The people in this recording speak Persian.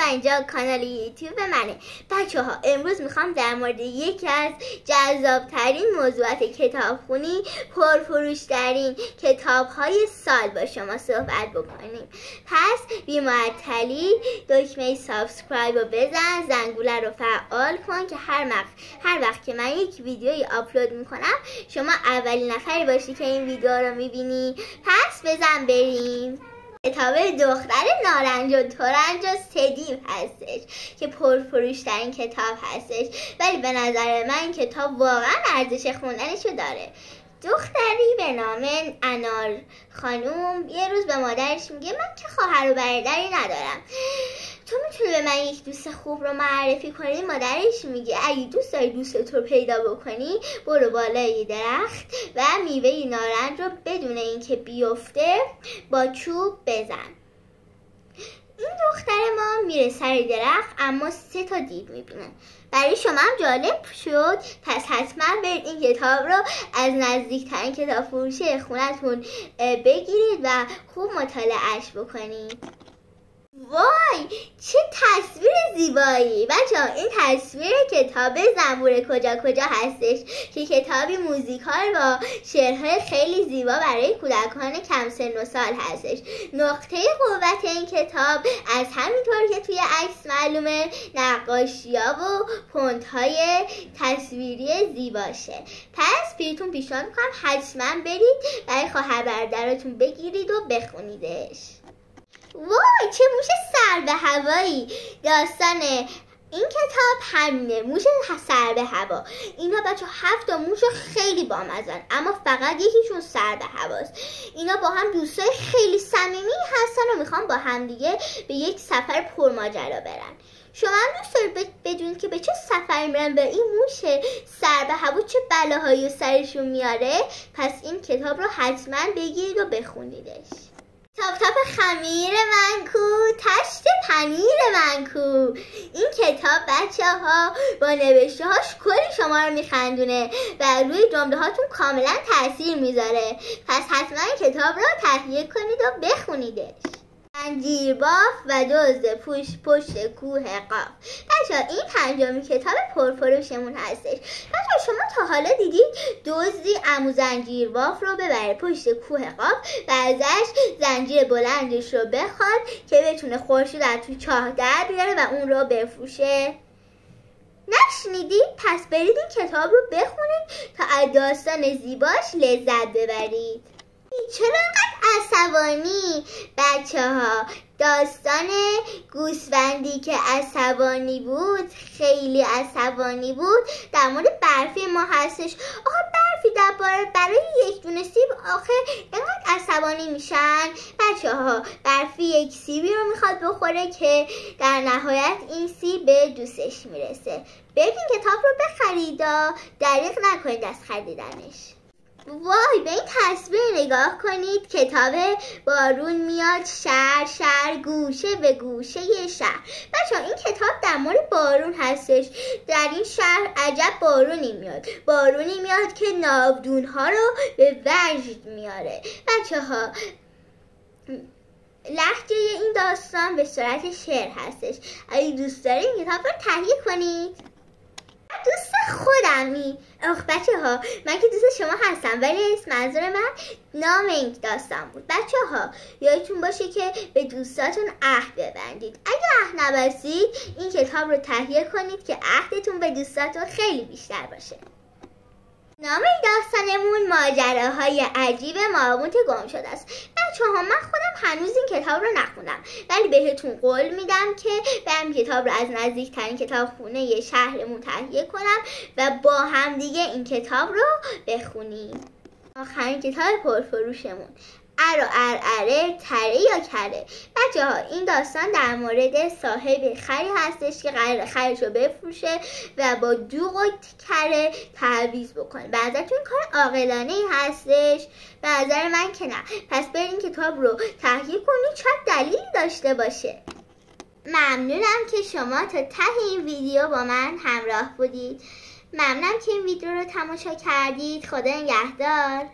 اینجا کانال یوتیوب منه. بچه ها امروز میخوام در مورد یکی از جذابترین موضوعات کتابخونی، پرفروشترین کتاب‌های سال با شما صحبت بکنیم. پس بی معطلی دکمه سابسکرایب رو بزن، زنگوله رو فعال کن که هر وقت که من یک ویدیویی آپلود میکنم شما اولین نفری باشی که این ویدیو رو میبینی. پس بزن بریم. کتاب دختر نارنج و ترنج و سدیو هستش که پرفروشترین کتاب هستش، ولی به نظر من این کتاب واقعا ارزش خوندنشو داره. دختری به نام انار خانوم یه روز به مادرش میگه من که خواهر و برادری ندارم، تو میتونی به من یک دوست خوب رو معرفی کنی؟ مادرش میگه اگه دوست داری دوست تو پیدا بکنی برو بالای درخت و میوه نارنج رو بدون اینکه بیفته با چوب بزن. این دختر ما میره سر درخت اما 3 تا دیو میبینه. برای شما هم جالب شد؟ پس حتما برید این کتاب رو از نزدیکترین کتاب فروشی خونتون بگیرید و خوب مطالعهش بکنید. وای چه تصویر زیبایی بچه‌ها! این تصویر کتاب زنبور کجا کجا هستش که کتابی موزیکال با شعرهای خیلی زیبا برای کودکان کم سن و سال هستش. نقطه قوت این کتاب از همینطور که توی عکس معلومه نقاشی‌ها و فونت‌های تصویری زیباشه. پس پیشتون پیشنهاد می‌کنم حتما برید برای خواهر برادرتون بگیرید و بخونیدش. وای چه موش سر به هوایی! داستان این کتاب همینه، موش سر به هوا. اینا بچه 7 تا موش خیلی بامزن اما فقط یکیشون سر به هواست. اینا با هم دوستای خیلی صمیمی هستن و میخوان با هم دیگه به یک سفر پرماجرا برن. شما هم دوست دارید بدونید که به چه سفری میرن و این موش سر به هوا چه بلاهایی سرشون میاره؟ پس این کتاب رو حتما بگیرید و بخونیدش. تاپ تاپ خمیر من کو، تشت پنیر من کو. این کتاب بچه ها با نوشته هاش کلی شما رو میخندونه و روی جمله هاتون کاملا تاثیر میذاره. پس حتما این کتاب رو تهیه کنید و بخونیدش. زنجیرباف و دزد پشت کوه قاف. بچه‌ها این 5مین کتاب پرفروشمون هستش. بچه‌ها شما تا حالا دیدید دزدی عمو زنجیرباف رو ببره پشت کوه قاف و ازش زنجیر بلندش رو بخواد که بتونه خورشید از تو چاه در بیاره و اون رو بفروشه؟ نشنیدید؟ پس برید این کتاب رو بخونید تا از داستان زیباش لذت ببرید. چرا انقدر عصبانی بچه ها؟ داستان گوسفندی که عصبانی بود، خیلی عصبانی بود، در مورد برفی ما هستش. آخه برفی برای یک دونه سیب آخه اینقدر عصبانی میشن؟ بچه ها برفی یک سیبی رو میخواد بخوره که در نهایت این سیب به دوستش میرسه. برید کتاب رو بخرید، دریغ نکنید از خریدنش. وای به این تصویر نگاه کنید. کتاب بارون میاد شهر شهر گوشه به گوشه شهر. بچه این کتاب در مورد بارون هستش. در این شهر عجب بارونی میاد، بارونی میاد که ناودون ها رو به وجد میاره. بچه ها لهجه این داستان به صورت شعر هستش. اگه دوست دارید کتاب رو تهیه کنید. دوست خودمی. بچه ها من که دوست شما هستم ولی منظور من نام این داستان بود. بچه ها یادتون باشه که به دوستاتون عهد ببندید. اگه عهد نبستید این کتاب رو تهیه کنید که عهدتون به دوستاتون خیلی بیشتر باشه. نام این داستانمون ماجراهای عجیب ماموت گم شده است. بچه‌ها من خودم هنوز این کتاب رو نخوندم ولی بهتون قول میدم که برم کتاب رو از نزدیکترین کتابخونه شهرمون تهیه کنم و با هم دیگه این کتاب رو بخونیم. آخرین کتاب پرفروشمون اره تره یا کره. بچه ها این داستان در مورد صاحب خری هستش که قرار خرش رو بفروشه و با دوغ و کره تعویض بکنه. بعضتون کار عاقلانه هستش؟ به نظر من که نه. پس برین کتاب رو تهیه کنید، شاید دلیلی داشته باشه. ممنونم که شما تا ته این ویدیو با من همراه بودید. ممنونم که این ویدیو رو تماشا کردید. خدا نگهدار.